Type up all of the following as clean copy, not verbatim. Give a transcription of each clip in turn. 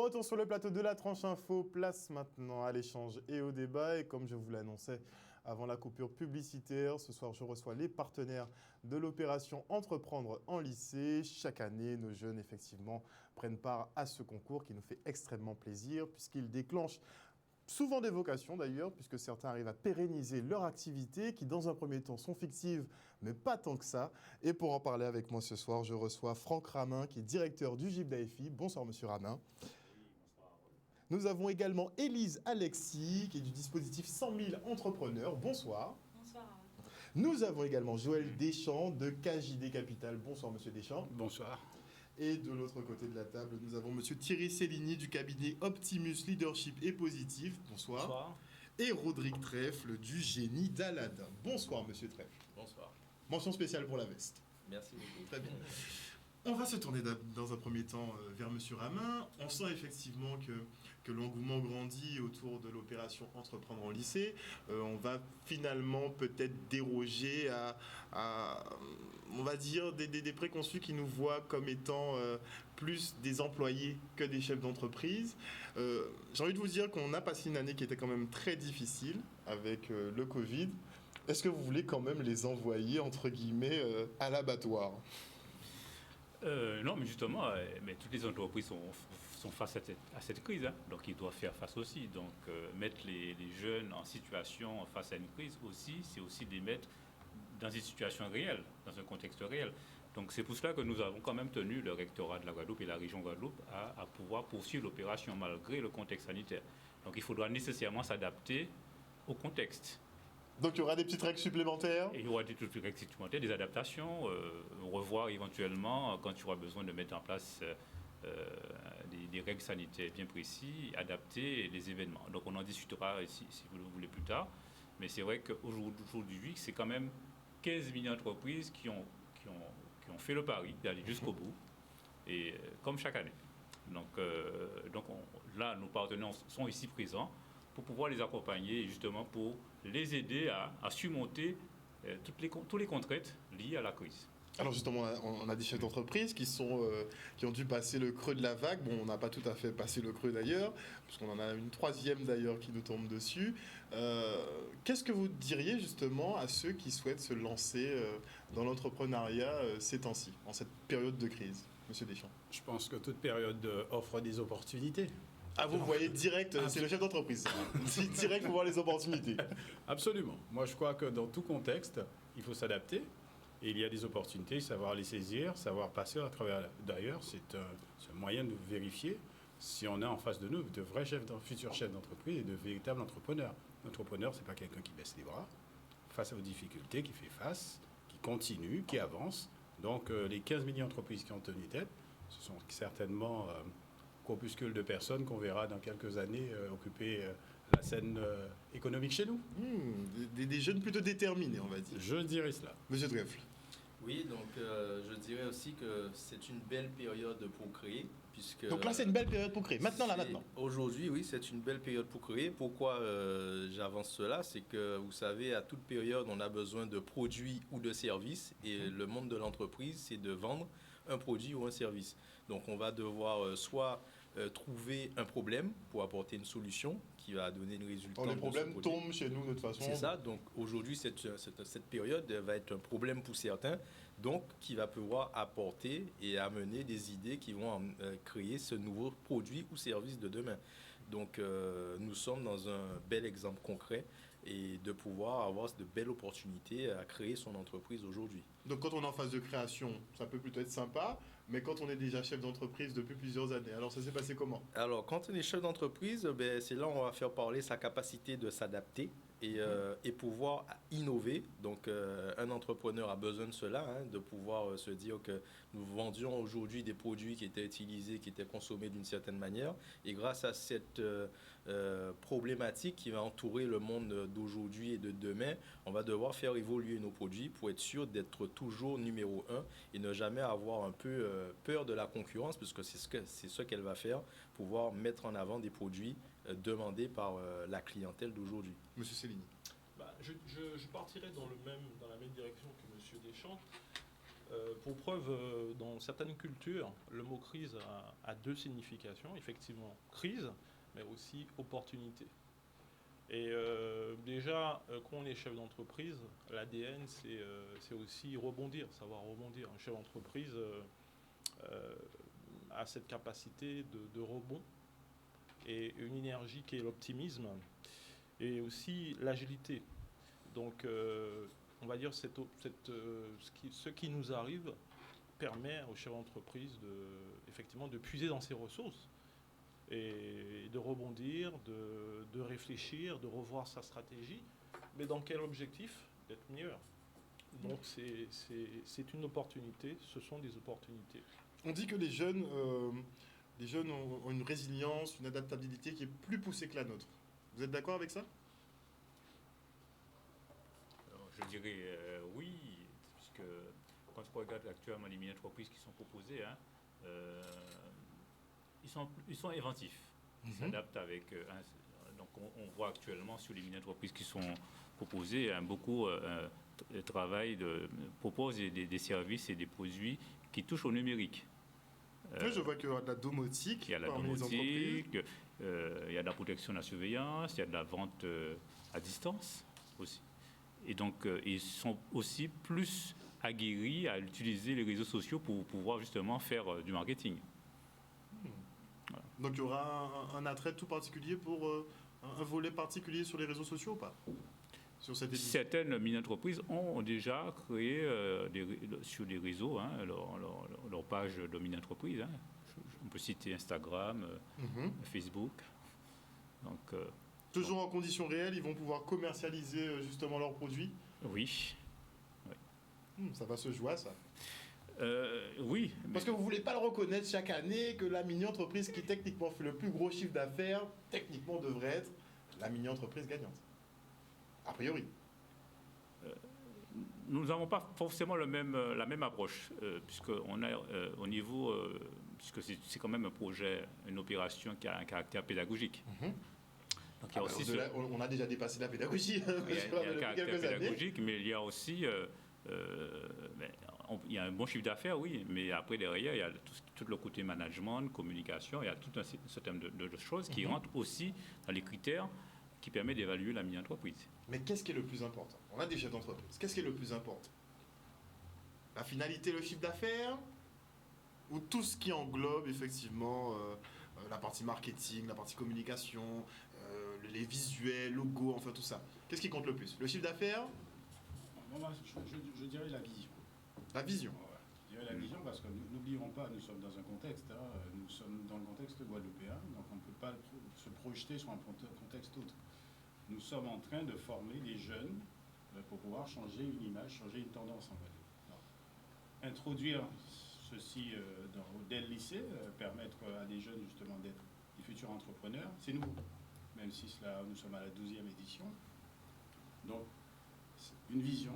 retour sur le plateau de la tranche info, place maintenant à l'échange et au débat. Et comme je vous l'annonçais avant la coupure publicitaire, ce soir je reçois les partenaires de l'opération Entreprendre en lycée. Chaque année, nos jeunes effectivement prennent part à ce concours qui nous fait extrêmement plaisir puisqu'il déclenche souvent des vocations d'ailleurs, puisque certains arrivent à pérenniser leur activité, qui dans un premier temps sont fictives, mais pas tant que ça. Et pour en parler avec moi ce soir, je reçois Franck Ramin, qui est directeur du GIP d'AFI. Bonsoir Monsieur Ramin. Nous avons également Élise Alexis, qui est du dispositif 100 000 entrepreneurs. Bonsoir. Bonsoir. Nous avons également Joël Deschamps de KJD Capital. Bonsoir Monsieur Deschamps. Bonsoir. Et de l'autre côté de la table, nous avons Monsieur Thierry Cellini du cabinet Optimus Leadership et Positif. Bonsoir. Bonsoir. Et Rodrigue Trèfle du Génie d'Aladin. Bonsoir Monsieur Trèfle. Bonsoir. Mention spéciale pour la veste. Merci beaucoup. Très bien. On va se tourner dans un premier temps vers Monsieur Ramin. On sent effectivement que l'engouement grandit autour de l'opération Entreprendre en lycée. On va finalement peut-être déroger à on va dire, des préconçus qui nous voient comme étant plus des employés que des chefs d'entreprise. J'ai envie de vous dire qu'on a passé une année qui était quand même très difficile avec le Covid. Est-ce que vous voulez quand même les envoyer, entre guillemets, à l'abattoir ? Non, mais justement, mais toutes les entreprises sont face à cette crise, hein, donc ils doivent faire face aussi. Donc mettre les jeunes en situation face à une crise aussi, c'est aussi les mettre dans une situation réelle, dans un contexte réel. Donc c'est pour cela que nous avons quand même tenu le rectorat de la Guadeloupe et la région Guadeloupe à pouvoir poursuivre l'opération malgré le contexte sanitaire. Donc il faudra nécessairement s'adapter au contexte. Donc il y aura des petites règles supplémentaires. Et il y aura des petites règles supplémentaires, des adaptations, revoir éventuellement quand il y aura besoin de mettre en place des règles sanitaires bien précises, adapter les événements. Donc on en discutera si vous le voulez plus tard. Mais c'est vrai qu'aujourd'hui, c'est quand même 15 millions d'entreprises qui ont fait le pari d'aller jusqu'au bout, et comme chaque année. Donc là, nos partenaires sont ici présents pour pouvoir les accompagner et justement pour les aider à surmonter toutes les contraintes liées à la crise. Alors justement, on a des chefs d'entreprise qui ont dû passer le creux de la vague. Bon, on n'a pas tout à fait passé le creux d'ailleurs, puisqu'on en a une troisième d'ailleurs qui nous tombe dessus. Qu'est-ce que vous diriez justement à ceux qui souhaitent se lancer dans l'entrepreneuriat ces temps-ci, en cette période de crise, Monsieur Deschamps? Je pense que toute période offre des opportunités. Ah, vous voyez direct, c'est le chef d'entreprise. Direct pour voir les opportunités. Absolument. Moi, je crois que dans tout contexte, il faut s'adapter. Et il y a des opportunités, savoir les saisir, savoir passer à travers. D'ailleurs, c'est un moyen de vérifier si on a en face de nous de vrais futurs chefs d'entreprise et de véritables entrepreneurs. L'entrepreneur, ce n'est pas quelqu'un qui baisse les bras face aux difficultés, qui fait face, qui continue, qui avance. Donc, les 15 millions d'entreprises qui ont tenu tête, ce sont certainement corpuscule de personnes qu'on verra dans quelques années occuper la scène économique chez nous. Des jeunes plutôt déterminés, on va dire. Je dirais cela. Monsieur Trèfle. Oui, donc je dirais aussi que c'est une belle période pour créer, puisque... Donc là, c'est une belle période pour créer. Maintenant. Aujourd'hui, oui, c'est une belle période pour créer. Pourquoi j'avance cela? C'est que, vous savez, à toute période, on a besoin de produits ou de services, et le monde de l'entreprise, c'est de vendre un produit ou un service. Donc on va devoir soit trouver un problème pour apporter une solution qui va donner le résultat. Les problèmes tombent chez nous de toute façon. C'est ça. Donc aujourd'hui, cette période va être un problème pour certains, donc qui va pouvoir apporter et amener des idées qui vont créer ce nouveau produit ou service de demain. Donc nous sommes dans un bel exemple concret et de pouvoir avoir de belles opportunités à créer son entreprise aujourd'hui. Donc quand on est en phase de création, ça peut plutôt être sympa, mais quand on est déjà chef d'entreprise depuis plusieurs années, alors ça s'est passé comment? Alors quand on est chef d'entreprise, c'est là où on va faire parler sa capacité de s'adapter et pouvoir innover. Donc un entrepreneur a besoin de cela, de pouvoir se dire que nous vendions aujourd'hui des produits qui étaient utilisés, qui étaient consommés d'une certaine manière, et grâce à cette problématique qui va entourer le monde d'aujourd'hui et de demain, on va devoir faire évoluer nos produits pour être sûr d'être toujours numéro 1 et ne jamais avoir un peu peur de la concurrence, puisque c'est ce qu'elle va faire, pouvoir mettre en avant des produits demandés par la clientèle d'aujourd'hui. Monsieur Cellini. Je partirais dans la même direction que Monsieur Deschamps. Pour preuve, dans certaines cultures, le mot crise a deux significations. Effectivement, crise, mais aussi opportunité. Et déjà, quand on est chef d'entreprise, l'ADN, c'est aussi rebondir, savoir rebondir. Un chef d'entreprise a cette capacité de rebond et une énergie qui est l'optimisme et aussi l'agilité. Donc, on va dire ce qui nous arrive permet au chef d'entreprise effectivement de puiser dans ses ressources et de rebondir, de réfléchir, de revoir sa stratégie, mais dans quel objectif? D'être meilleur. Donc c'est une opportunité, ce sont des opportunités. On dit que les jeunes ont une résilience, une adaptabilité qui est plus poussée que la nôtre. Vous êtes d'accord avec ça? Alors, je dirais oui, puisque quand on regarde actuellement les mini-entreprises qui sont proposées, ils sont inventifs. Ils s'adaptent avec... donc on voit actuellement sur les mini-entreprises qui sont proposées, beaucoup proposent des services et des produits qui touchent au numérique. Oui, je vois qu'il y a de la domotique. Il y a de la domotique, il y a de la protection de la surveillance, il y a de la vente à distance aussi. Et donc, ils sont aussi plus aguerris à utiliser les réseaux sociaux pour pouvoir justement faire du marketing. Voilà. Donc, il y aura un attrait tout particulier pour un volet particulier sur les réseaux sociaux ou pas? Sur cette édition. Certaines mini-entreprises ont déjà créé sur les réseaux leur page de mini-entreprise. On peut citer Instagram, Facebook. Donc, toujours en conditions réelles, ils vont pouvoir commercialiser justement leurs produits? Oui. Ça va se jouer à ça. Oui. Parce que vous ne voulez pas le reconnaître chaque année que la mini-entreprise qui techniquement fait le plus gros chiffre d'affaires, techniquement devrait être la mini-entreprise gagnante. A priori. Nous n'avons pas forcément la même approche, puisqu'on a au niveau, puisque c'est quand même un projet, une opération qui a un caractère pédagogique. Donc, il y a aussi on a déjà dépassé la pédagogie. Il y a un caractère pédagogique, mais il y a aussi il y a un bon chiffre d'affaires, oui, mais après derrière, il y a tout le côté management, communication, il y a tout un certain nombre de choses qui rentrent aussi dans les critères qui permettent d'évaluer la mini-entreprise. Mais qu'est-ce qui est le plus important? On a des chefs d'entreprise. Qu'est-ce qui est le plus important? La finalité, le chiffre d'affaires? Ou tout ce qui englobe effectivement la partie marketing, la partie communication, les visuels, logos, enfin tout ça? Qu'est-ce qui compte le plus? Le chiffre d'affaires? Moi, je dirais la vision. La vision. Ouais, je dirais la vision parce que n'oublions pas, nous sommes dans un contexte, nous sommes dans le contexte guadeloupéen, donc on ne peut pas se projeter sur un contexte autre. Nous sommes en train de former des jeunes pour pouvoir changer une image, changer une tendance en Guadeloupe. Donc, introduire ceci dès le lycée, permettre à des jeunes justement d'être des futurs entrepreneurs, c'est nouveau, même si nous sommes à la 12e édition. Donc, une vision.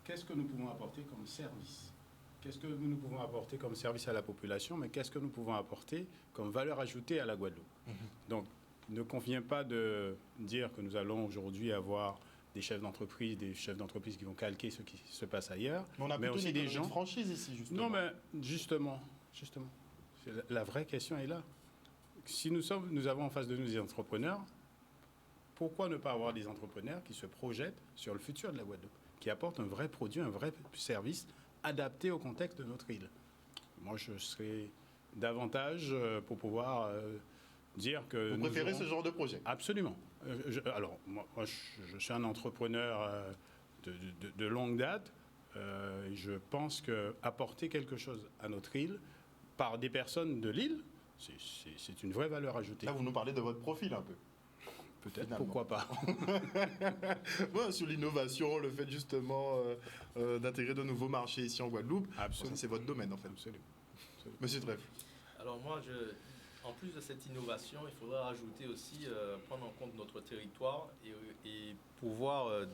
Qu'est-ce que nous pouvons apporter comme service? Qu'est-ce que nous pouvons apporter comme service à la population, mais qu'est-ce que nous pouvons apporter comme valeur ajoutée à la Guadeloupe? Donc, il ne convient pas de dire que nous allons aujourd'hui avoir des chefs d'entreprise qui vont calquer ce qui se passe ailleurs. Mais on a plutôt aussi des gens de franchise ici, justement. Non, mais justement. La vraie question est là. Si nous avons en face de nous des entrepreneurs, pourquoi ne pas avoir des entrepreneurs qui se projettent sur le futur de la Guadeloupe, qui apportent un vrai produit, un vrai service adapté au contexte de notre île? Moi, je serais davantage pour pouvoir dire que... Vous préférez ce genre de projet? Absolument. Alors, moi je suis un entrepreneur de longue date. Je pense qu'apporter quelque chose à notre île par des personnes de l'île, c'est une vraie valeur ajoutée. Là, vous nous parlez de votre profil un peu. Peut-être, finalement. Pourquoi pas. Ouais, sur l'innovation, le fait justement d'intégrer de nouveaux marchés ici en Guadeloupe. Absolument. Ça, c'est votre domaine en fait. Absolument. Monsieur Trèfle. Alors moi, en plus de cette innovation, il faudra rajouter aussi prendre en compte notre territoire et pouvoir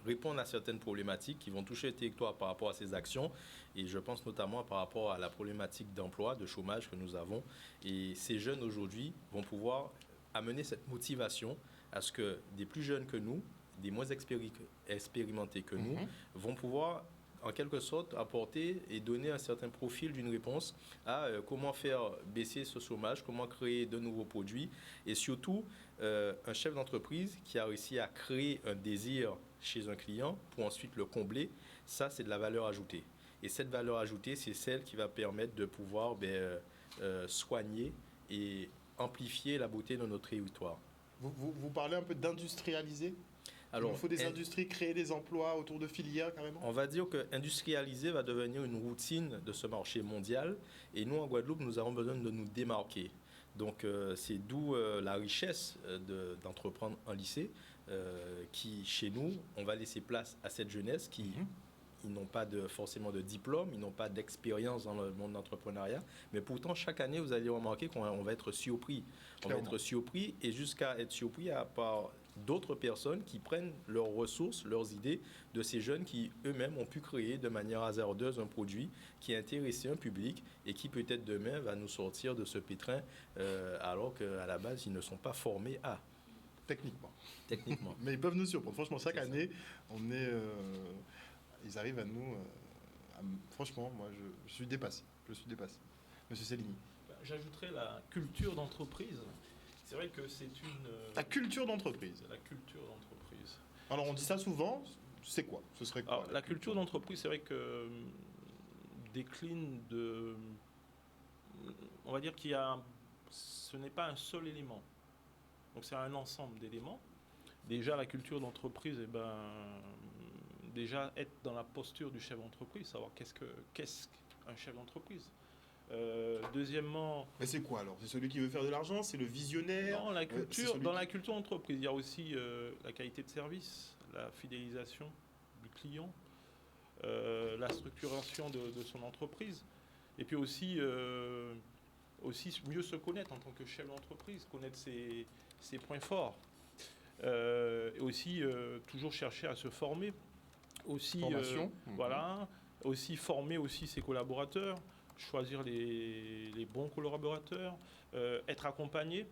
répondre à certaines problématiques qui vont toucher le territoire par rapport à ces actions. Et je pense notamment par rapport à la problématique d'emploi, de chômage que nous avons. Et ces jeunes aujourd'hui vont pouvoir amener cette motivation à ce que des plus jeunes que nous, des moins expérimentés que nous, vont pouvoir en quelque sorte apporter et donner un certain profil d'une réponse à comment faire baisser ce chômage, comment créer de nouveaux produits et surtout un chef d'entreprise qui a réussi à créer un désir chez un client pour ensuite le combler, ça c'est de la valeur ajoutée. Et cette valeur ajoutée, c'est celle qui va permettre de pouvoir soigner et amplifier la beauté de notre territoire. Vous parlez un peu d'industrialiser. Alors, il faut des industries, créer des emplois autour de filières carrément. On va dire que industrialiser va devenir une routine de ce marché mondial et nous en Guadeloupe, nous avons besoin de nous démarquer. Donc c'est d'où la richesse d'entreprendre en lycée qui, chez nous, on va laisser place à cette jeunesse qui... Ils n'ont pas forcément de diplôme, ils n'ont pas d'expérience dans le monde de l'entrepreneuriat. Mais pourtant, chaque année, vous allez remarquer qu'on va être surpris. On va être surpris et jusqu'à être surpris par d'autres personnes qui prennent leurs ressources, leurs idées de ces jeunes qui eux-mêmes ont pu créer de manière hasardeuse un produit qui a intéressé un public et qui peut-être demain va nous sortir de ce pétrin alors qu'à la base, ils ne sont pas formés à. Techniquement. Mais ils peuvent nous surprendre. Franchement, chaque année, on est... ils arrivent à nous... franchement, moi, je suis dépassé. Monsieur Céligny. J'ajouterais la culture d'entreprise. C'est vrai que c'est une... La culture d'entreprise. La culture d'entreprise. Alors, on dit ça souvent. C'est quoi? Ce serait quoi? Alors, la culture d'entreprise, c'est vrai que décline de... On va dire qu'il y a... Ce n'est pas un seul élément. Donc, c'est un ensemble d'éléments. Déjà, la culture d'entreprise, déjà être dans la posture du chef d'entreprise, savoir qu'est-ce qu'un chef d'entreprise. Deuxièmement... Mais c'est quoi alors? C'est celui qui veut faire de l'argent? C'est le visionnaire? Non, la culture, dans la culture d'entreprise, il y a aussi la qualité de service, la fidélisation du client, la structuration de son entreprise, et puis aussi mieux se connaître en tant que chef d'entreprise, connaître ses points forts, et aussi toujours chercher à se former. Aussi, formation. Voilà, aussi former aussi ses collaborateurs, choisir les bons collaborateurs, être accompagné.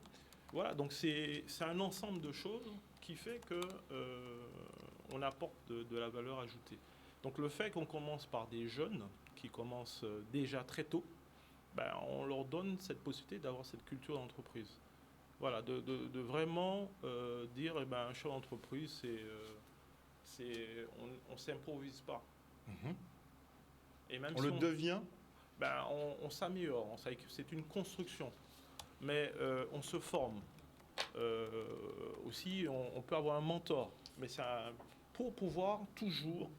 Voilà, donc c'est un ensemble de choses qui fait que on apporte de la valeur ajoutée. Donc le fait qu'on commence par des jeunes qui commencent déjà très tôt, on leur donne cette possibilité d'avoir cette culture d'entreprise. Voilà, de vraiment dire, un chef d'entreprise, on ne s'improvise pas. Et même on le devient. On s'améliore. C'est une construction. Mais on se forme. Aussi, on peut avoir un mentor. Mais pour pouvoir toujours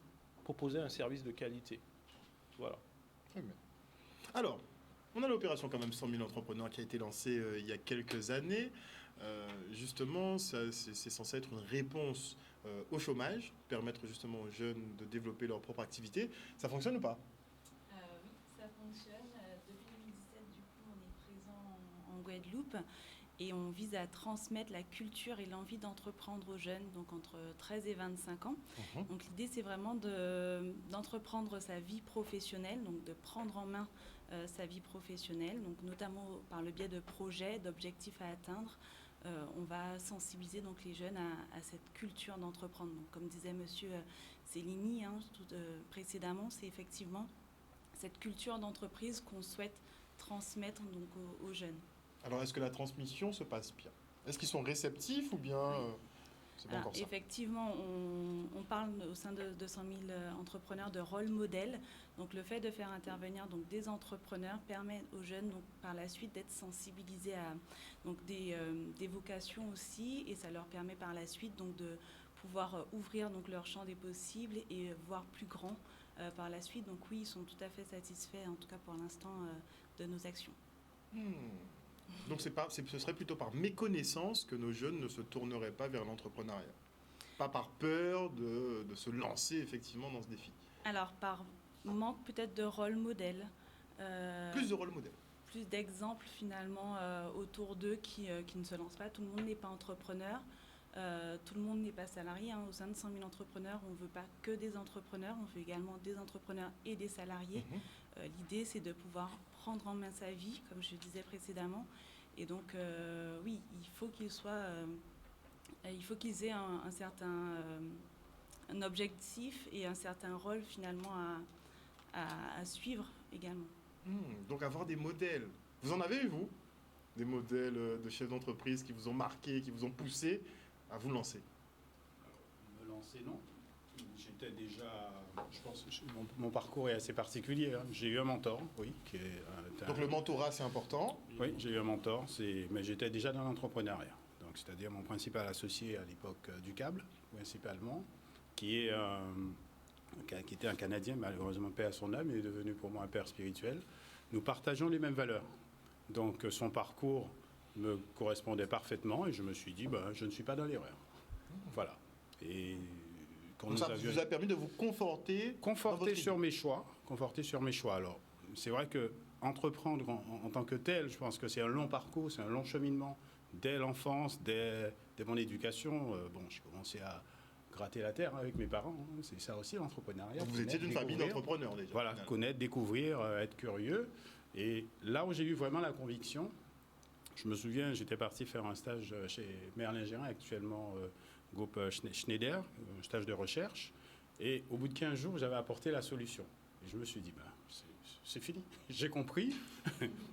proposer un service de qualité. Voilà. Très bien. Alors, on a l'opération quand même 100 000 entrepreneurs qui a été lancée il y a quelques années. Justement, c'est censé être une réponse au chômage, permettre justement aux jeunes de développer leur propre activité. Ça fonctionne ou pas? Oui, ça fonctionne. Depuis 2017, du coup, on est présent en Guadeloupe et on vise à transmettre la culture et l'envie d'entreprendre aux jeunes, donc entre 13 et 25 ans. Donc l'idée, c'est vraiment d'entreprendre sa vie professionnelle, donc de prendre en main sa vie professionnelle, donc notamment par le biais de projets, d'objectifs à atteindre. On va sensibiliser donc les jeunes à cette culture d'entreprendre. Donc, comme disait Monsieur Céligny précédemment, c'est effectivement cette culture d'entreprise qu'on souhaite transmettre donc aux jeunes. Alors, est-ce que la transmission se passe bien? Est-ce qu'ils sont réceptifs ou bien c'est pas encore ça? Effectivement, on parle au sein de 100 000 entrepreneurs de rôle modèle. Donc, le fait de faire intervenir donc, des entrepreneurs permet aux jeunes donc, par la suite d'être sensibilisés à donc, des vocations aussi, et ça leur permet par la suite donc, de pouvoir ouvrir donc, leur champ des possibles et voir plus grand par la suite. Donc oui, ils sont tout à fait satisfaits, en tout cas pour l'instant, de nos actions. Donc ce serait plutôt par méconnaissance que nos jeunes ne se tourneraient pas vers l'entrepreneuriat. Pas par peur de se lancer effectivement dans ce défi. Alors par manque peut-être de rôle modèle. Plus de rôle modèle. Plus d'exemples finalement autour d'eux qui ne se lancent pas. Tout le monde n'est pas entrepreneur. Tout le monde n'est pas salarié. Au sein de 100 000 entrepreneurs, on ne veut pas que des entrepreneurs, on veut également des entrepreneurs et des salariés. L'idée, c'est de pouvoir prendre en main sa vie, comme je le disais précédemment. Et donc, oui, il faut qu'ils aient un certain un objectif et un certain rôle finalement à suivre également. Donc avoir des modèles. Vous en avez eu, vous? Des modèles de chefs d'entreprise qui vous ont marqué, qui vous ont poussé à vous lancer? Me lancer, non. J'étais déjà, je pense, mon parcours est assez particulier. Hein. J'ai eu un mentor, oui. Donc le mentorat, c'est important. Oui, j'ai eu un mentor, mais j'étais déjà dans l'entrepreneuriat. Donc, c'est-à-dire mon principal associé à l'époque du câble, principalement, qui était un Canadien, malheureusement paix à son âme, il est devenu pour moi un père spirituel. Nous partageons les mêmes valeurs. Donc son parcours me correspondait parfaitement et je me suis dit, je ne suis pas dans l'erreur. Voilà. Et donc ça vous a permis de vous conforter sur mes choix. Conforter sur mes choix. Alors, c'est vrai que entreprendre en tant que tel, je pense que c'est un long parcours, c'est un long cheminement. Dès l'enfance, dès mon éducation, j'ai commencé à gratter la terre avec mes parents. Hein. C'est ça aussi l'entrepreneuriat. Vous étiez d'une famille d'entrepreneurs déjà. Voilà, connaître, découvrir, être curieux. Et là où j'ai eu vraiment la conviction, je me souviens, j'étais parti faire un stage chez Merlin Gérin, actuellement groupe Schneider, un stage de recherche. Et au bout de 15 jours, j'avais apporté la solution. Et je me suis dit, c'est fini, j'ai compris,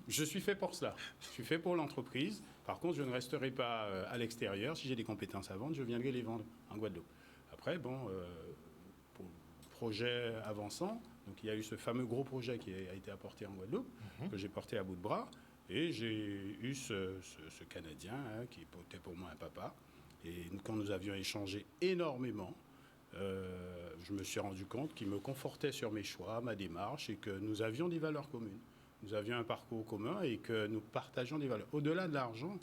je suis fait pour cela. Je suis fait pour l'entreprise. Par contre, je ne resterai pas à l'extérieur. Si j'ai des compétences à vendre, je viendrai les vendre en Guadeloupe. Après, pour le projet avançant, donc il y a eu ce fameux gros projet qui a été apporté en Guadeloupe, que j'ai porté à bout de bras. Et j'ai eu ce Canadien qui était pour moi un papa. Et quand nous avions échangé énormément, je me suis rendu compte qu'il me confortait sur mes choix, ma démarche, et que nous avions des valeurs communes. Nous avions un parcours commun et que nous partageons des valeurs. Au-delà de l'argent,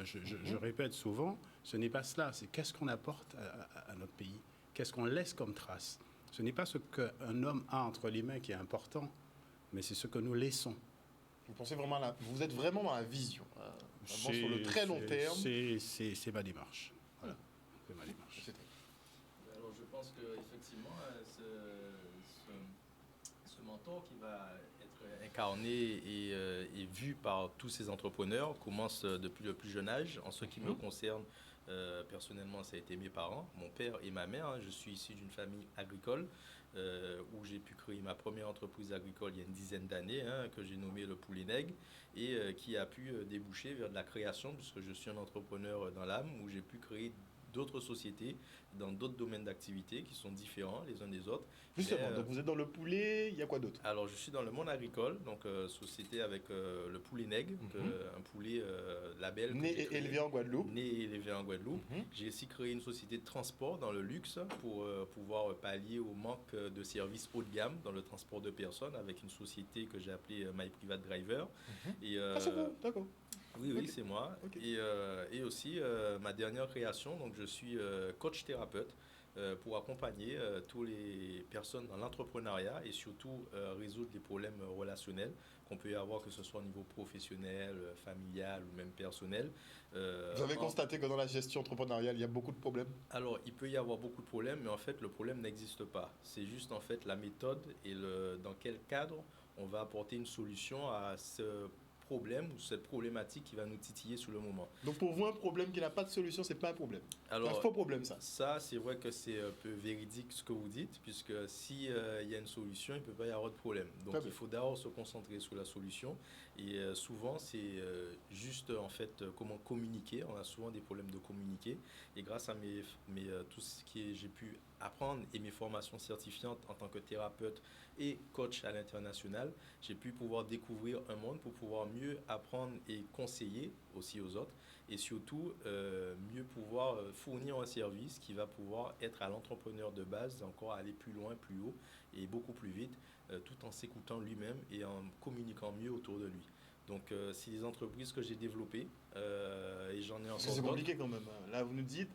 je répète souvent, ce n'est pas cela, c'est qu'est-ce qu'on apporte à notre pays, qu'est-ce qu'on laisse comme trace. Ce n'est pas ce qu'un homme a entre les mains qui est important, mais c'est ce que nous laissons. Vous êtes vraiment dans la vision, sur le très long terme. C'est ma démarche. Voilà, c'est ma démarche. Alors je pense qu'effectivement, ce mentor qui va être incarné et vu par tous ces entrepreneurs commence depuis le plus jeune âge. En ce qui me concerne, personnellement, ça a été mes parents, mon père et ma mère. Je suis issu d'une famille agricole où j'ai pu créer ma première entreprise agricole il y a une dizaine d'années, que j'ai nommée le Poulet Nègre, et qui a pu déboucher vers de la création, puisque je suis un entrepreneur dans l'âme, où j'ai pu créer d'autres sociétés dans d'autres domaines d'activité qui sont différents les uns des autres. Justement, donc vous êtes dans le poulet, il y a quoi d'autre? Alors je suis dans le monde agricole, donc société avec le Poulet Nègre, un poulet label. Né et élevé en Guadeloupe. Né et élevé en Guadeloupe. J'ai aussi créé une société de transport dans le luxe pour pouvoir pallier au manque de services haut de gamme dans le transport de personnes avec une société que j'ai appelée My Private Driver. C'est bon, d'accord. Oui, oui, c'est moi. Okay. Et aussi, ma dernière création, donc je suis coach thérapeute pour accompagner toutes les personnes dans l'entrepreneuriat et surtout résoudre les problèmes relationnels qu'on peut y avoir, que ce soit au niveau professionnel, familial ou même personnel. Vous avez constaté que dans la gestion entrepreneuriale, il y a beaucoup de problèmes? Alors, il peut y avoir beaucoup de problèmes, mais en fait, le problème n'existe pas. C'est juste en fait la méthode et dans quel cadre on va apporter une solution à ce problème ou cette problématique qui va nous titiller sur le moment. Donc pour vous, un problème qui n'a pas de solution, c'est pas un problème. Alors, c'est un faux problème, ça. Ça, c'est vrai que c'est un peu véridique ce que vous dites, puisque s'il y a une solution, il ne peut pas y avoir de problème. Donc il faut d'abord se concentrer sur la solution. Et souvent, c'est juste en fait comment communiquer. On a souvent des problèmes de communiquer. Et grâce à tout ce que j'ai pu apprendre et mes formations certifiantes en tant que thérapeute et coach à l'international, j'ai pu pouvoir découvrir un monde pour pouvoir mieux apprendre et conseiller aussi aux autres et surtout mieux pouvoir fournir un service qui va pouvoir être à l'entrepreneur de base, encore aller plus loin, plus haut et beaucoup plus vite, tout en s'écoutant lui-même et en communiquant mieux autour de lui. Donc, c'est des entreprises que j'ai développées et j'en ai encore d'autres. C'est compliqué quand même. Là, vous nous dites,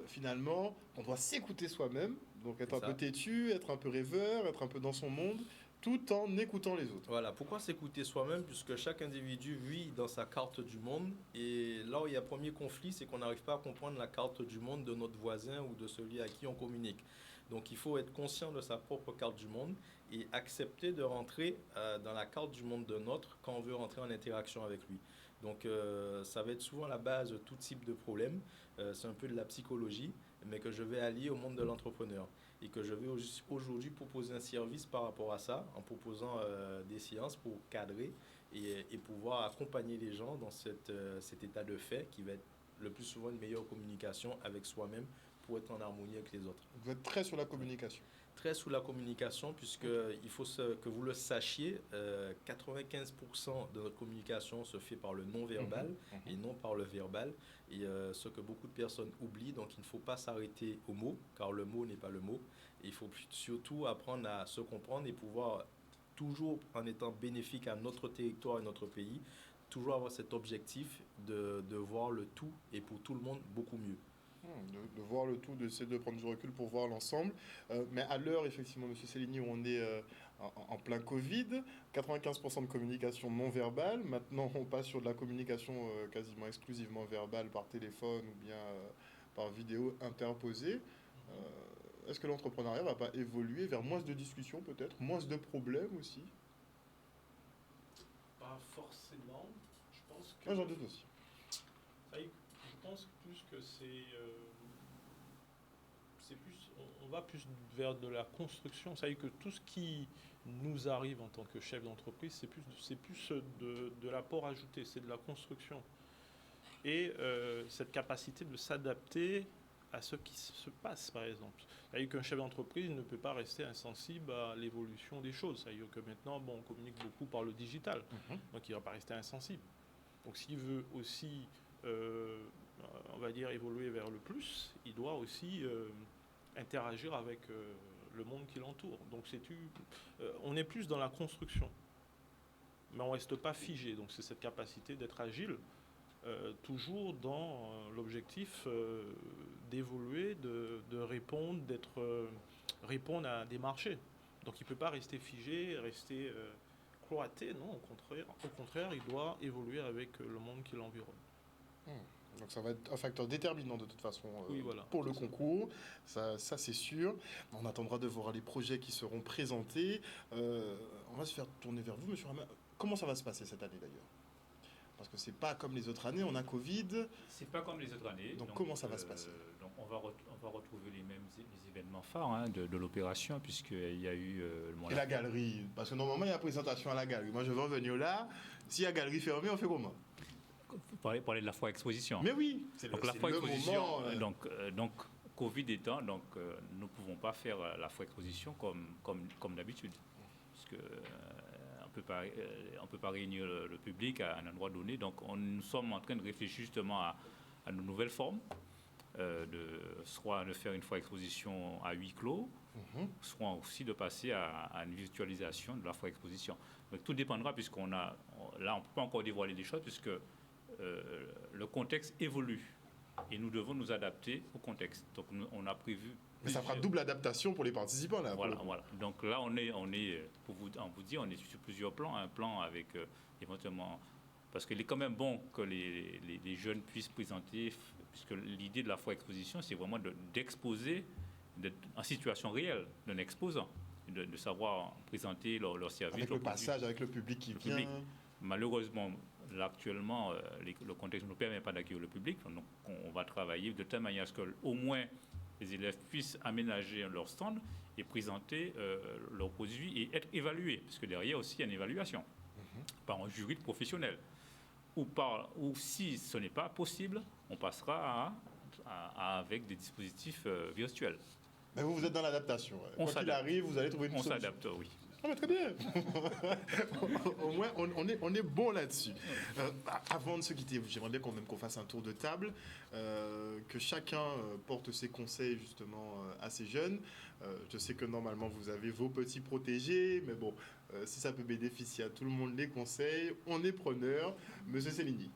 finalement, on doit s'écouter soi-même, donc être un peu têtu, être un peu rêveur, être un peu dans son monde, tout en écoutant les autres. Voilà, pourquoi s'écouter soi-même? Puisque chaque individu vit dans sa carte du monde. Et là où il y a premier conflit, c'est qu'on n'arrive pas à comprendre la carte du monde de notre voisin ou de celui à qui on communique. Donc, il faut être conscient de sa propre carte du monde et accepter de rentrer dans la carte du monde d'un autre quand on veut rentrer en interaction avec lui. Donc, ça va être souvent la base de tout type de problème. C'est un peu de la psychologie. mais que je vais allier au monde de l'entrepreneur. Et que je vais aujourd'hui proposer un service par rapport à ça, en proposant des séances pour cadrer et pouvoir accompagner les gens dans cet état de fait qui va être le plus souvent une meilleure communication avec soi-même pour être en harmonie avec les autres. Vous êtes très sur la communication. Très sous la communication, puisque il faut que vous le sachiez, 95% de notre communication se fait par le non-verbal et non par le verbal. Et ce que beaucoup de personnes oublient, donc il ne faut pas s'arrêter au mot, car le mot n'est pas le mot. Et il faut surtout apprendre à se comprendre et pouvoir, toujours en étant bénéfique à notre territoire et notre pays, toujours avoir cet objectif de voir le tout et pour tout le monde beaucoup mieux. De voir le tout, d'essayer de prendre du recul pour voir l'ensemble. Mais à l'heure, effectivement, M. Céligny, où on est en plein Covid, 95% de communication non verbale. Maintenant, on passe sur de la communication quasiment exclusivement verbale par téléphone ou bien par vidéo interposée. Est-ce que l'entrepreneuriat ne va pas évoluer vers moins de discussions peut-être, moins de problèmes aussi? Pas forcément. Je pense que... Moi, j'en doute aussi. Je pense plus que c'est plus, on va plus vers de la construction. Ça veut dire que tout ce qui nous arrive en tant que chef d'entreprise, c'est plus de l'apport ajouté, c'est de la construction. Et cette capacité de s'adapter à ce qui se passe, par exemple. Ça veut dire qu'un chef d'entreprise ne peut pas rester insensible à l'évolution des choses. Ça veut dire que maintenant, on communique beaucoup par le digital, donc il ne va pas rester insensible. Donc s'il veut aussi... on va dire évoluer vers le plus, il doit aussi interagir avec le monde qui l'entoure. Donc on est plus dans la construction, mais on ne reste pas figé. Donc c'est cette capacité d'être agile, toujours dans l'objectif d'évoluer, de répondre, répondre à des marchés. Donc il ne peut pas rester figé, rester cloîtré, non, au contraire, il doit évoluer avec le monde qui l'environne. Donc ça va être un facteur déterminant de toute façon oui, voilà, pour le concours, ça c'est sûr. On attendra de voir les projets qui seront présentés. On va se faire tourner vers vous, monsieur Rama. Comment ça va se passer cette année d'ailleurs? Parce que c'est pas comme les autres années, on a Covid. C'est pas comme les autres années. Donc comment ça va se passer? Donc on va retrouver les événements phares de l'opération, puisqu'il y a eu... Et la galerie, parce que normalement il y a présentation à la galerie. Moi je vais en venir là. Si la galerie fermée, on fait comment? Vous parlez de la foire exposition. Mais oui, donc la foire exposition. Donc Covid étant, nous ne pouvons pas faire la foire exposition comme d'habitude, puisque on peut pas réunir le public à un endroit donné. Donc nous sommes en train de réfléchir justement à de nouvelles formes, soit de faire une foire exposition à huis clos, soit aussi de passer à une virtualisation de la foire exposition. Donc tout dépendra, puisqu'on a là on ne peut pas encore dévoiler des choses, puisque le contexte évolue et nous devons nous adapter au contexte. Donc on a prévu... Mais ça fera double adaptation pour les participants là. Voilà. Donc là on est pour vous dire, on est sur plusieurs plans. Un plan avec éventuellement... Parce qu'il est quand même bon que les jeunes puissent présenter, puisque l'idée de la foire exposition, c'est vraiment d'exposer, d'être en situation réelle d'un exposant, de savoir présenter leur service. Avec le passage, avec le public qui vient. Malheureusement, là, actuellement, le contexte ne nous permet pas d'accueillir le public. Donc, on va travailler de telle manière à ce qu'au moins les élèves puissent aménager leur stand et présenter leurs produits et être évalués. Parce que derrière aussi, il y a une évaluation par un jury de professionnels. Ou si ce n'est pas possible, on passera avec des dispositifs virtuels. Mais vous êtes dans l'adaptation. Quoi qu'il arrive, vous allez trouver une solution. On s'adapte, oui. Ah, mais très bien. Au moins, on est bon là-dessus. Avant de se quitter, j'aimerais bien qu'on fasse un tour de table, que chacun porte ses conseils justement à ces jeunes. Je sais que normalement, vous avez vos petits protégés, mais bon, si ça peut bénéficier à tout le monde, les conseils, on est preneur. Monsieur Céligny.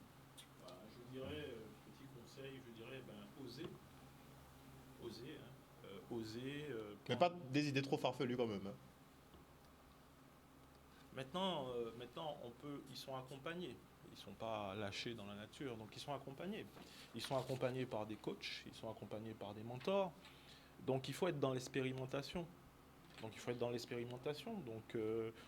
Je dirais, petit conseil, oser. Oser. Mais pas des idées trop farfelues quand même. Maintenant, ils sont accompagnés. Ils ne sont pas lâchés dans la nature, donc ils sont accompagnés. Ils sont accompagnés par des coachs, ils sont accompagnés par des mentors. Donc il faut être dans l'expérimentation. Donc il faut être dans l'expérimentation. Donc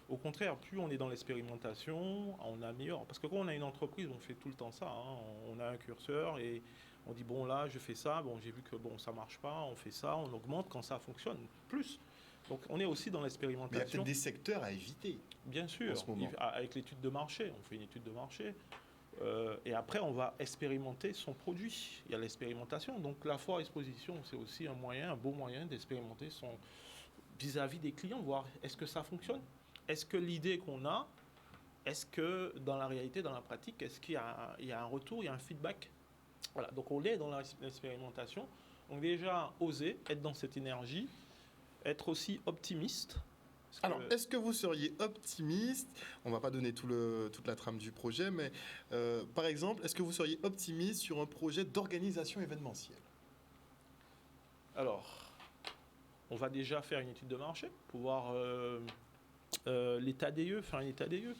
au contraire, plus on est dans l'expérimentation, on améliore. Parce que quand on a une entreprise, on fait tout le temps ça, hein. On a un curseur et on dit bon là je fais ça, bon j'ai vu que bon ça marche pas, on fait ça, on augmente quand ça fonctionne plus. Donc on est aussi dans Mais il y a l'expérimentation. peut-être des secteurs à éviter. Bien sûr, en ce moment. avec l'étude de marché, on fait une étude de marché. Et après, on va expérimenter son produit. Il y a l'expérimentation. Donc, la foire exposition, c'est aussi un moyen, un beau moyen d'expérimenter son vis-à-vis des clients, voir est-ce que ça fonctionne. Est-ce que l'idée qu'on a, est-ce que dans la réalité, dans la pratique, est-ce qu'il y a un retour, il y a un feedback. Voilà. Donc, on est dans l'expérimentation. Donc, déjà, oser être dans cette énergie, être aussi optimiste. Alors, est-ce que vous seriez optimiste? On ne va pas donner toute la trame du projet, mais par exemple, est-ce que vous seriez optimiste sur un projet d'organisation événementielle? Alors, on va déjà faire une étude de marché pour voir l'état des lieux, faire un état des lieux.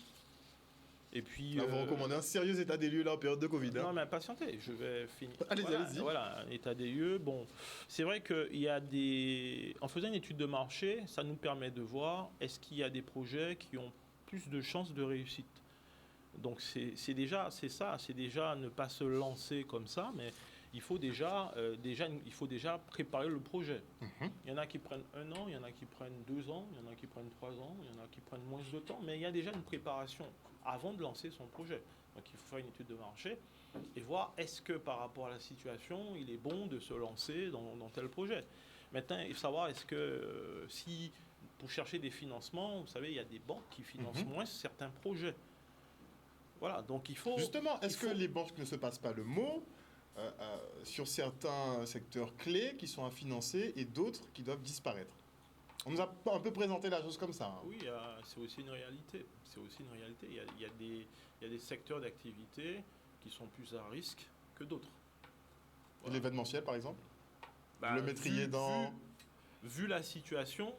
Et puis, Là, vous recommandez un sérieux état des lieux là en période de Covid. non, mais patientez, je vais finir. Allez-y, Voilà, allez-y. voilà, un état des lieux. Bon, c'est vrai qu'il y a des. En faisant une étude de marché, ça nous permet de voir est-ce qu'il y a des projets qui ont plus de chances de réussite. Donc c'est déjà ne pas se lancer comme ça, mais il faut déjà préparer le projet. Il y en a qui prennent 1 an, il y en a qui prennent 2 ans, il y en a qui prennent 3 ans, il y en a qui prennent moins de temps, mais il y a déjà une préparation avant de lancer son projet. Donc il faut faire une étude de marché et voir est-ce que par rapport à la situation, il est bon de se lancer dans tel projet. Maintenant, il faut savoir est-ce que si pour chercher des financements, vous savez, il y a des banques qui financent moins certains projets. Voilà, donc il faut... Justement, est-ce que les banques ne se passent pas le mot sur certains secteurs clés qui sont à financer et d'autres qui doivent disparaître? On nous a un peu présenté la chose comme ça. Hein. Oui, c'est aussi une réalité. C'est aussi une réalité. Il y a des secteurs d'activité qui sont plus à risque que d'autres. Voilà. L'événementiel, par exemple, Bah, le mettriez dans... Vu la situation,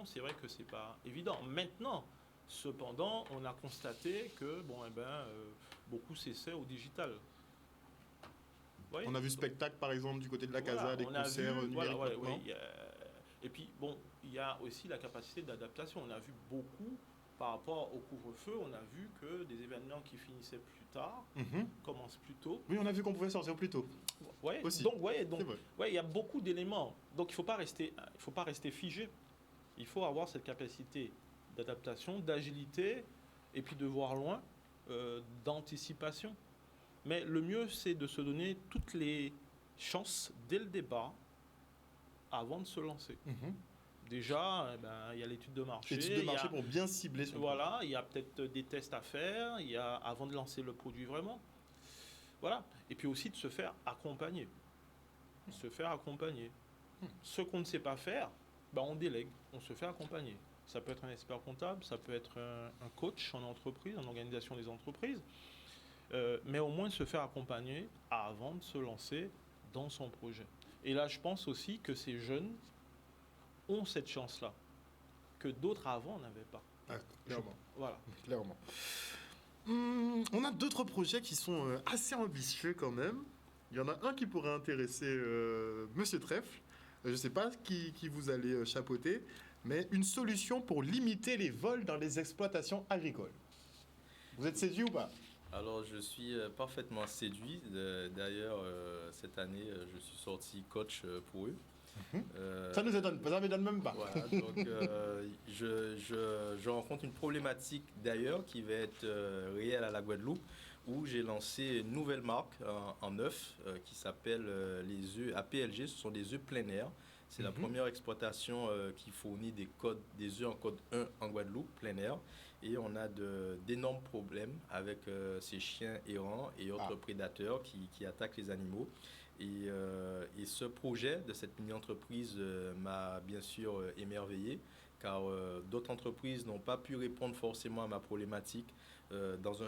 c'est vrai que c'est pas évident. Maintenant, cependant, on a constaté que beaucoup s'essaient au digital. Voyez, On a vu spectacle, par exemple, du côté de la Casa, voilà, des on a concerts vu, numériques. voilà, maintenant. Et puis, bon, il y a aussi la capacité d'adaptation. On a vu beaucoup, par rapport au couvre-feu, on a vu que des événements qui finissaient plus tard commencent plus tôt. Oui, on a vu qu'on pouvait sortir plus tôt. Ouais, Aussi. donc, C'est vrai. il y a beaucoup d'éléments. Donc, il faut pas rester figé. Il faut avoir cette capacité d'adaptation, d'agilité, et puis de voir loin, d'anticipation. Mais le mieux, c'est de se donner toutes les chances dès le départ avant de se lancer. Déjà, il y a l'étude de marché. Étude de marché pour bien cibler son Voilà, il y a peut-être des tests à faire, avant de lancer le produit vraiment. Voilà. Et puis aussi de se faire accompagner. Ce qu'on ne sait pas faire, on délègue, on se fait accompagner. Ça peut être un expert comptable, ça peut être un coach en entreprise, en organisation des entreprises. Mais au moins se faire accompagner avant de se lancer dans son projet. Et là, je pense aussi que ces jeunes ont cette chance-là, que d'autres avant n'avaient pas. Ah, clairement. Voilà. Clairement. On a d'autres projets qui sont assez ambitieux quand même. Il y en a un qui pourrait intéresser Monsieur Trèfle. Je ne sais pas qui vous allez chapeauter, mais une solution pour limiter les vols dans les exploitations agricoles. Vous êtes séduit ou pas? Alors, je suis parfaitement séduit. D'ailleurs, cette année, je suis sorti coach pour eux. Ça nous étonne, ça ne m'étonne même pas. Voilà, donc je rencontre une problématique d'ailleurs qui va être réelle à la Guadeloupe, où j'ai lancé une nouvelle marque en neuf qui s'appelle les œufs APLG. Ce sont des œufs plein air. C'est la première exploitation qui fournit des œufs en code 1 en Guadeloupe, plein air. Et on a d'énormes problèmes avec ces chiens errants et autres prédateurs qui attaquent les animaux. Et ce projet de cette mini-entreprise m'a bien sûr émerveillé, car d'autres entreprises n'ont pas pu répondre forcément à ma problématique.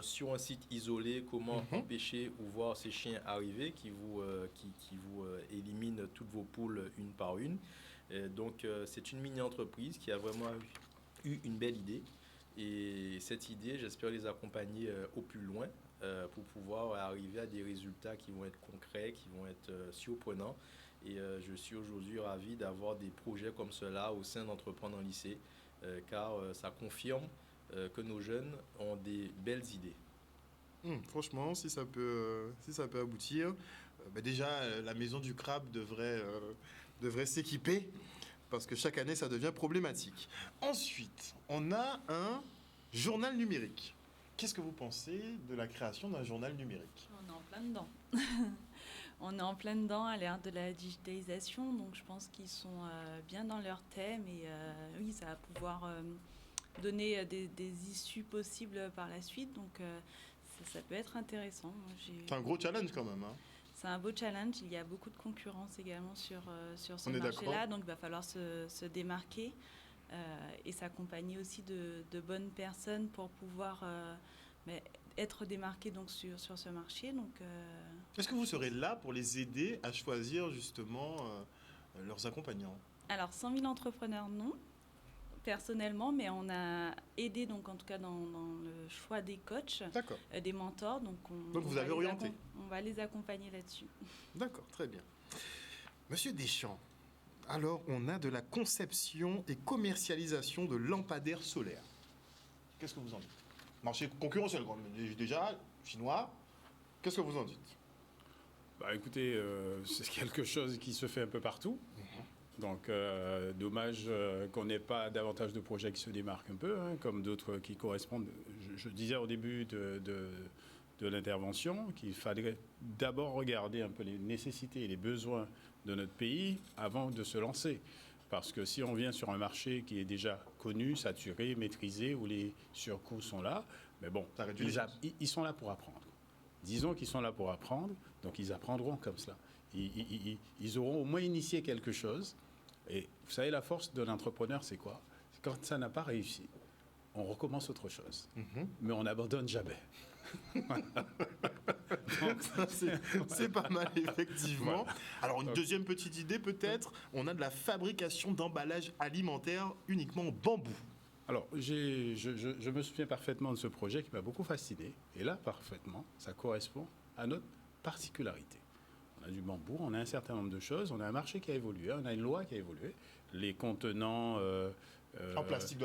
Sur un site isolé, comment empêcher ou voir ces chiens arriver qui vous éliminent toutes vos poules une par une. Donc c'est une mini-entreprise qui a vraiment eu une belle idée. Et cette idée, j'espère les accompagner au plus loin pour pouvoir arriver à des résultats qui vont être concrets, qui vont être surprenants. Et je suis aujourd'hui ravi d'avoir des projets comme cela au sein d'Entreprendre en lycée, car ça confirme que nos jeunes ont des belles idées. Franchement, si ça peut aboutir, déjà, la maison du crabe devrait s'équiper parce que chaque année, ça devient problématique. Ensuite, on a un journal numérique. Qu'est-ce que vous pensez de la création d'un journal numérique? On est en plein dedans. On est en plein dedans à l'ère de la digitalisation, donc je pense qu'ils sont bien dans leur thème et oui, ça va pouvoir donner des issues possibles par la suite, donc ça peut être intéressant. Moi, c'est un gros challenge quand même. Hein. C'est un beau challenge, il y a beaucoup de concurrence également sur ce On est marché-là, donc il va falloir se démarquer et s'accompagner aussi de bonnes personnes pour pouvoir être démarqué donc sur ce marché. Donc, est-ce que vous serez là pour les aider à choisir justement leurs accompagnants? Alors 100 000 entrepreneurs, non, personnellement, mais on a aidé donc en tout cas dans le choix des coachs, des mentors. Donc vous avez orienté. On va les accompagner là-dessus. D'accord, très bien. Monsieur Deschamps, alors on a de la conception et commercialisation de lampadaires solaires. Qu'est-ce que vous en dites? Marché concurrentiel, déjà, chinois. Qu'est-ce que vous en dites? Écoutez, c'est quelque chose qui se fait un peu partout. Donc, dommage qu'on n'ait pas davantage de projets qui se démarquent un peu, comme d'autres qui correspondent. Je disais au début de l'intervention qu'il fallait d'abord regarder un peu les nécessités et les besoins de notre pays avant de se lancer. Parce que si on vient sur un marché qui est déjà connu, saturé, maîtrisé, où les surcoûts sont là, mais bon, ils sont là pour apprendre. Disons qu'ils sont là pour apprendre, donc ils apprendront comme cela. Ils auront au moins initié quelque chose. Et vous savez, la force de l'entrepreneur, c'est quoi? C'est quand ça n'a pas réussi, on recommence autre chose. Mais on n'abandonne jamais. Donc, c'est pas mal, effectivement. Voilà. Alors, une deuxième petite idée, peut-être, on a de la fabrication d'emballages alimentaires uniquement en bambou. Alors, je me souviens parfaitement de ce projet qui m'a beaucoup fasciné. Et là, parfaitement, ça correspond à notre particularité. On a du bambou, on a un certain nombre de choses, on a un marché qui a évolué, on a une loi qui a évolué. Les contenants en plastique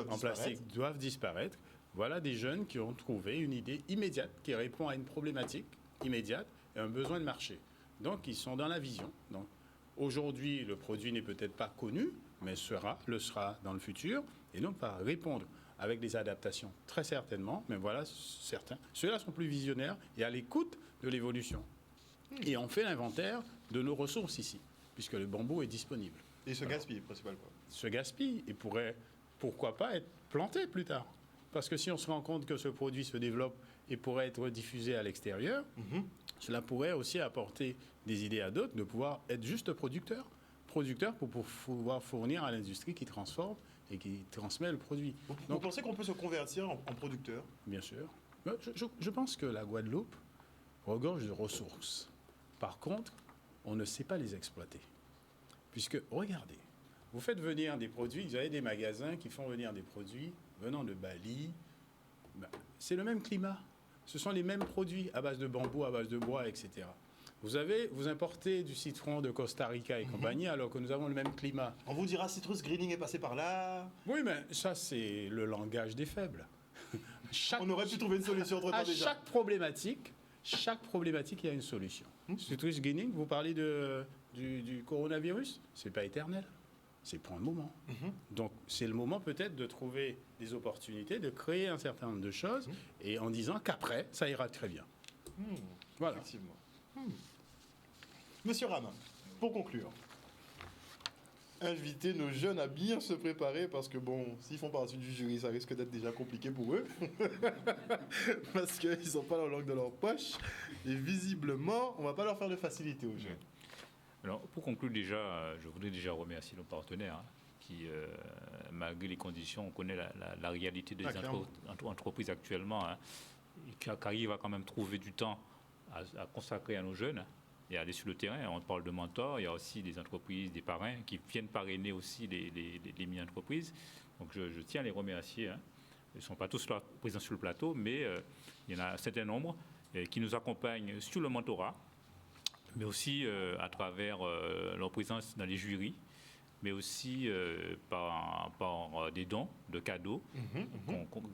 doivent disparaître. Voilà des jeunes qui ont trouvé une idée immédiate qui répond à une problématique immédiate et un besoin de marché. Donc, ils sont dans la vision. Donc, aujourd'hui, le produit n'est peut-être pas connu, mais le sera dans le futur. Et donc, va répondre avec des adaptations, très certainement. Mais voilà, certains. Ceux-là sont plus visionnaires et à l'écoute de l'évolution. Et on fait l'inventaire de nos ressources ici, puisque le bambou est disponible. Et se gaspille, principalement. Se gaspille et pourrait, pourquoi pas, être planté plus tard. Parce que si on se rend compte que ce produit se développe et pourrait être diffusé à l'extérieur, cela pourrait aussi apporter des idées à d'autres de pouvoir être juste producteur pour pouvoir fournir à l'industrie qui transforme et qui transmet le produit. Vous pensez qu'on peut se convertir en producteur? Bien sûr. Je pense que la Guadeloupe regorge de ressources. Par contre, on ne sait pas les exploiter. Puisque, regardez, vous faites venir des produits, vous avez des magasins qui font venir des produits venant de Bali. C'est le même climat. Ce sont les mêmes produits à base de bambou, à base de bois, etc. Vous importez du citron de Costa Rica et compagnie, alors que nous avons le même climat. On vous dira Citrus Greening est passé par là. Oui, mais ça, c'est le langage des faibles. On aurait pu trouver une solution entre temps déjà. Chaque problématique, il y a une solution. Citrus Greening, vous parlez du coronavirus, c'est pas éternel. C'est pour un moment. Donc, c'est le moment peut-être de trouver des opportunités, de créer un certain nombre de choses, et en disant qu'après, ça ira très bien. Voilà. Effectivement. Monsieur Ramin, pour conclure, inviter nos jeunes à bien se préparer parce que, bon, s'ils font partie du jury, ça risque d'être déjà compliqué pour eux. Parce qu'ils n'ont pas la langue de leur poche. Et visiblement, on ne va pas leur faire de facilité aux jeunes. Alors, pour conclure déjà, je voudrais déjà remercier nos partenaires qui, malgré les conditions, on connaît la réalité des entreprises actuellement, qui arrivent à quand même trouver du temps à consacrer à nos jeunes et aller sur le terrain. On parle de mentors, il y a aussi des entreprises, des parrains qui viennent parrainer aussi les mini-entreprises. Donc, je tiens à les remercier. Ils ne sont pas tous là présents sur le plateau, mais il y en a un certain nombre qui nous accompagnent sur le mentorat. mais aussi à travers leur présence dans les jurys, mais aussi par des dons de cadeaux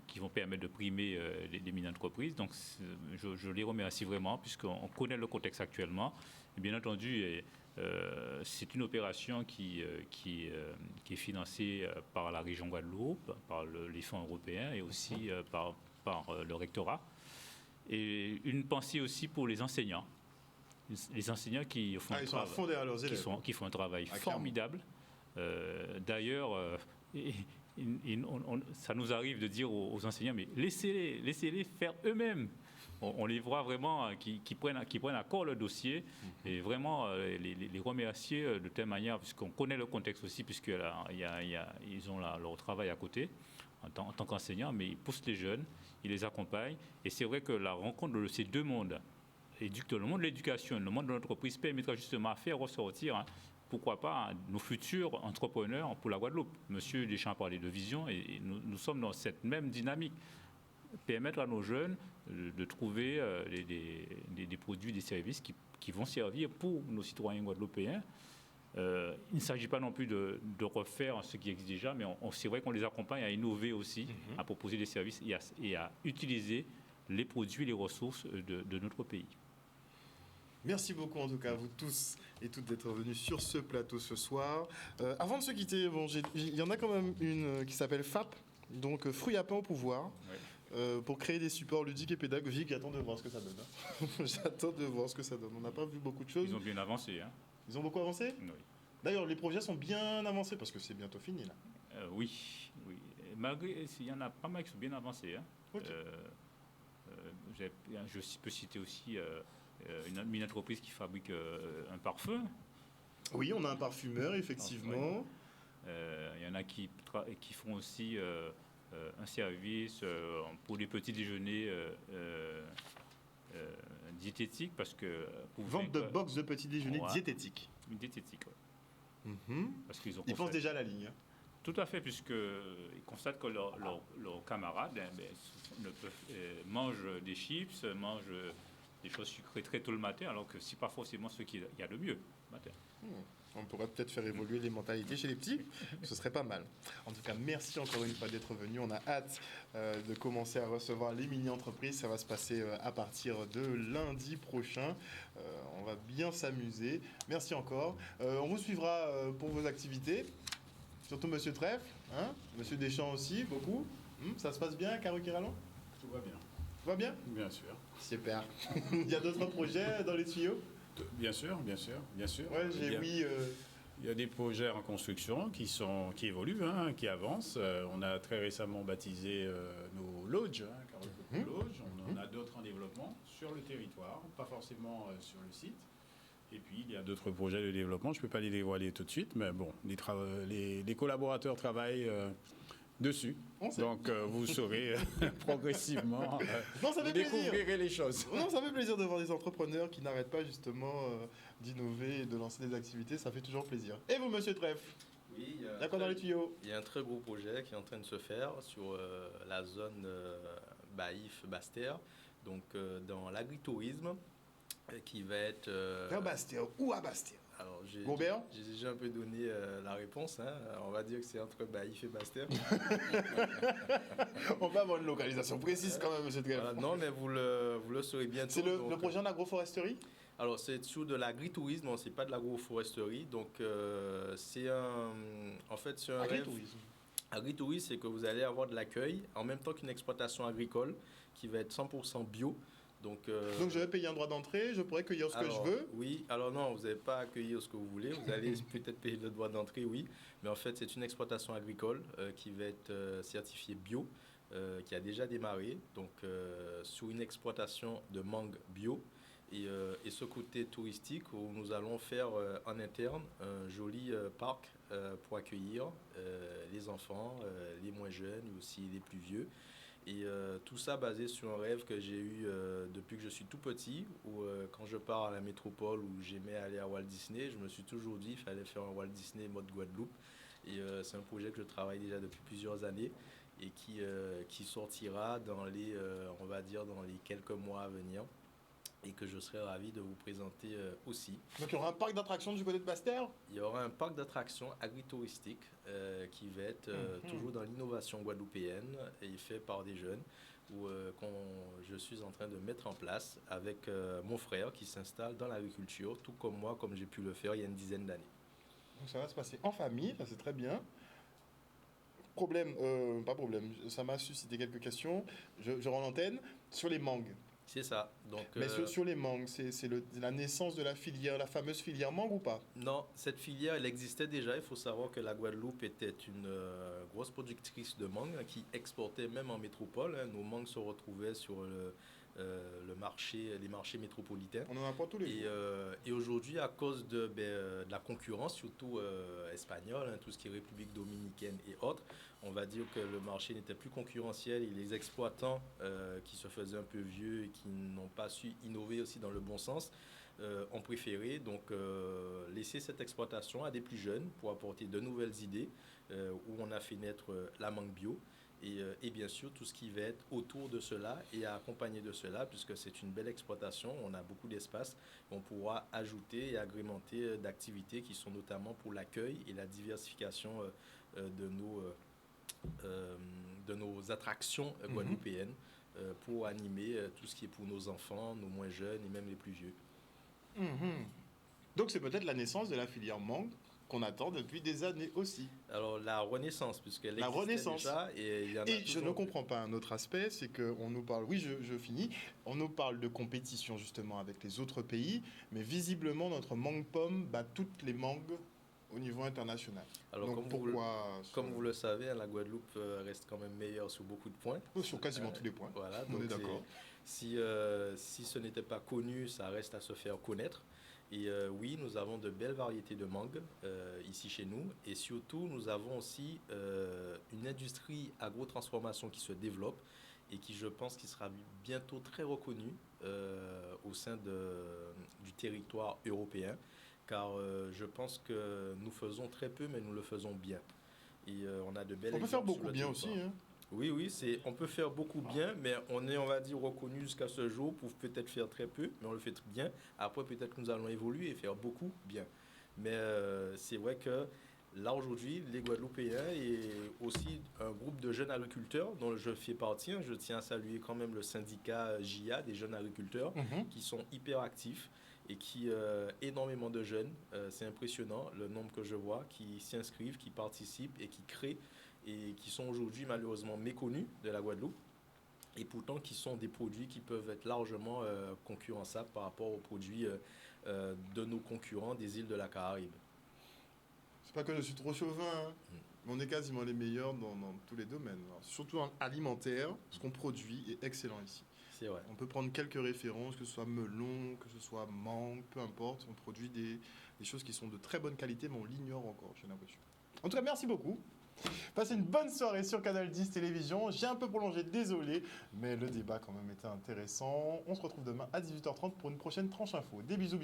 qui vont permettre de primer les mini-entreprises. Donc, je les remercie vraiment, puisqu'on connaît le contexte actuellement. Et bien entendu, c'est une opération qui est financée par la région Guadeloupe, par les fonds européens et aussi par le rectorat. Et une pensée aussi pour les enseignants. Les enseignants qui font, ils sont à fond derrière leurs élèves. qui font un travail formidable. D'ailleurs, ça nous arrive de dire aux enseignants, mais laissez-les faire eux-mêmes. On les voit vraiment qui prennent à corps le dossier et vraiment les remercier de telle manière, puisqu'on connaît le contexte aussi, puisqu'ils ont leur travail à côté en tant qu'enseignants, mais ils poussent les jeunes, ils les accompagnent. Et c'est vrai que la rencontre de ces deux mondes, le monde de l'éducation, le monde de l'entreprise, permettra justement à faire ressortir, pourquoi pas, nos futurs entrepreneurs pour la Guadeloupe. Monsieur Deschamps parlait de vision et nous sommes dans cette même dynamique. Permettre à nos jeunes de trouver des produits, des services qui vont servir pour nos citoyens guadeloupéens. Il ne s'agit pas non plus de refaire ce qui existe déjà, mais c'est vrai qu'on les accompagne à innover aussi, à proposer des services et à utiliser les produits, les ressources de notre pays. Merci beaucoup en tout cas à vous tous et toutes d'être venus sur ce plateau ce soir. Avant de se quitter, il y en a quand même une qui s'appelle FAP, donc Fruits à pain au pouvoir. Oui. Pour créer des supports ludiques et pédagogiques. J'attends de voir ce que ça donne. J'attends de voir ce que ça donne. On n'a pas vu beaucoup de choses. Ils ont bien avancé. Ils ont beaucoup avancé ? Oui. D'ailleurs, les projets sont bien avancés parce que c'est bientôt fini là. Oui. Malgré, il y en a pas mal qui sont bien avancés. Okay. Je peux citer aussi une entreprise qui fabrique un parfum. Oui, on a un parfumeur, effectivement. Il y en a qui font aussi un service pour les petits déjeuners diététiques, parce que... Vente de box de petits déjeuners diététiques. Diététique, oui. Parce ils pensent déjà à la ligne. Tout à fait, puisqu'ils constatent que leurs camarades mangent des chips, mangent des choses sucrées très tôt le matin, alors que ce n'est pas forcément ce qu'il y a de mieux le matin. On pourrait peut-être faire évoluer les mentalités chez les petits, ce serait pas mal. En tout cas, merci encore une fois d'être venu. On a hâte de commencer à recevoir les mini-entreprises. Ça va se passer à partir de lundi prochain. On va bien s'amuser. Merci encore. On vous suivra pour vos activités. Surtout Monsieur Trèfle, Monsieur Deschamps aussi, beaucoup. Ça se passe bien, Caru-Kiralon ? Tout va bien. Tout va bien ? Bien sûr. Super. Il y a d'autres projets dans les tuyaux ? Bien sûr. Ouais, il y a des projets en construction qui évoluent, qui avancent. On a très récemment baptisé nos lodges, Lodge. On en a d'autres en développement sur le territoire, pas forcément sur le site. Et puis, il y a d'autres projets de développement. Je ne peux pas les dévoiler tout de suite, mais bon, les collaborateurs travaillent dessus. Donc, vous saurez progressivement, vous découvrirez les choses. Non, ça fait plaisir de voir des entrepreneurs qui n'arrêtent pas justement d'innover et de lancer des activités. Ça fait toujours plaisir. Et vous, Monsieur Trèfle ? Oui, d'accord dans les tuyaux. Il y a un très gros projet qui est en train de se faire sur la zone Baïf-Bastère, donc dans l'agritourisme, qui va être... Vers Bastère ou à Bastère ? Alors, j'ai déjà un peu donné la réponse. On va dire que c'est entre Baïf et Bastère. On va avoir une localisation précise quand même, monsieur Trèfle. Voilà, non, mais vous le saurez bientôt. C'est le projet en agroforesterie ? Alors, c'est sur de l'agritourisme, non, c'est pas de l'agroforesterie. Donc, c'est un agritourisme. Agritourisme, c'est que vous allez avoir de l'accueil en même temps qu'une exploitation agricole qui va être 100% bio. Donc, je vais payer un droit d'entrée, je pourrais cueillir ce que je veux. Oui, alors non, vous n'allez pas accueillir ce que vous voulez, vous allez peut-être payer le droit d'entrée, oui, mais en fait c'est une exploitation agricole qui va être certifiée bio, qui a déjà démarré, donc sous une exploitation de mangue bio, et ce côté touristique où nous allons faire en interne un joli parc pour accueillir les enfants, les moins jeunes et aussi les plus vieux. Et tout ça basé sur un rêve que j'ai eu depuis que je suis tout petit, où quand je pars à la métropole où j'aimais aller à Walt Disney, je me suis toujours dit qu'il fallait faire un Walt Disney mode Guadeloupe. Et c'est un projet que je travaille déjà depuis plusieurs années et qui sortira dans les, on va dire, dans les quelques mois à venir. et que je serai ravi de vous présenter aussi. Donc il y aura un parc d'attractions du côté de Basse-Terre? Il y aura un parc d'attractions agritouristique qui va être toujours dans l'innovation guadeloupéenne et fait par des jeunes où je suis en train de mettre en place avec mon frère qui s'installe dans l'agriculture, tout comme moi, comme j'ai pu le faire il y a une dizaine d'années. Donc ça va se passer en famille, ça c'est très bien. Pas problème, ça m'a suscité quelques questions. Je rends l'antenne sur les mangues. C'est ça. Donc, Mais sur les mangues, c'est la naissance de la filière, la fameuse filière mangue ou pas? Non, cette filière, elle existait déjà. Il faut savoir que la Guadeloupe était une grosse productrice de mangue qui exportait même en métropole. Nos mangues se retrouvaient sur les marchés métropolitains. On en apprend tous les jours. Et aujourd'hui, à cause de la concurrence, surtout espagnole, tout ce qui est République dominicaine et autres, on va dire que le marché n'était plus concurrentiel et les exploitants qui se faisaient un peu vieux et qui n'ont pas su innover aussi dans le bon sens ont préféré donc laisser cette exploitation à des plus jeunes pour apporter de nouvelles idées où on a fait naître la mangue bio. Et bien sûr, tout ce qui va être autour de cela et accompagné de cela, puisque c'est une belle exploitation, on a beaucoup d'espace, on pourra ajouter et agrémenter d'activités qui sont notamment pour l'accueil et la diversification de nos attractions guadeloupéennes pour animer tout ce qui est pour nos enfants, nos moins jeunes et même les plus vieux. Donc c'est peut-être la naissance de la filière mangue qu'on attend depuis des années aussi. Alors la renaissance, puisqu'elle La existait renaissance. déjà et il y en a Et je ne toujours comprends pas un autre aspect, c'est qu'on nous parle, oui je finis, on nous parle de compétition justement avec les autres pays, mais visiblement notre mangue pomme bat toutes les mangues au niveau international. Alors, donc comme vous le savez, la Guadeloupe reste quand même meilleure sur beaucoup de points. Sur quasiment tous les points. Voilà, on donc est d'accord. Si ce n'était pas connu, ça reste à se faire connaître. Et oui, nous avons de belles variétés de mangue ici chez nous. Et surtout, nous avons aussi une industrie agro-transformation qui se développe et qui, je pense, qui sera bientôt très reconnue au sein du territoire européen. Car je pense que nous faisons très peu, mais nous le faisons bien. Et on a de belles. On peut faire beaucoup bien aussi. Hein. Oui, on peut faire beaucoup bien, mais on est, on va dire, reconnu jusqu'à ce jour pour peut-être faire très peu, mais on le fait très bien. Après, peut-être que nous allons évoluer et faire beaucoup bien. Mais c'est vrai que là, aujourd'hui, les Guadeloupéens et aussi un groupe de jeunes agriculteurs dont je fais partie, je tiens à saluer quand même le syndicat JIA des jeunes agriculteurs qui sont hyper actifs et qui, énormément de jeunes, c'est impressionnant le nombre que je vois, qui s'inscrivent, qui participent et qui créent et qui sont aujourd'hui malheureusement méconnus de la Guadeloupe et pourtant qui sont des produits qui peuvent être largement concurrençables par rapport aux produits de nos concurrents des îles de la Caraïbe. C'est pas que je suis trop chauvin, hein, mais on est quasiment les meilleurs dans tous les domaines. Alors, surtout en alimentaire, ce qu'on produit est excellent ici. C'est vrai. On peut prendre quelques références, que ce soit melon, que ce soit mangue, peu importe. On produit des choses qui sont de très bonne qualité, mais on l'ignore encore, j'ai l'impression. En tout cas, merci beaucoup. Passez une bonne soirée sur Canal 10 Télévision. J'ai un peu prolongé, désolé, mais le débat quand même était intéressant. On se retrouve demain à 18h30 pour une prochaine tranche info. Des bisous.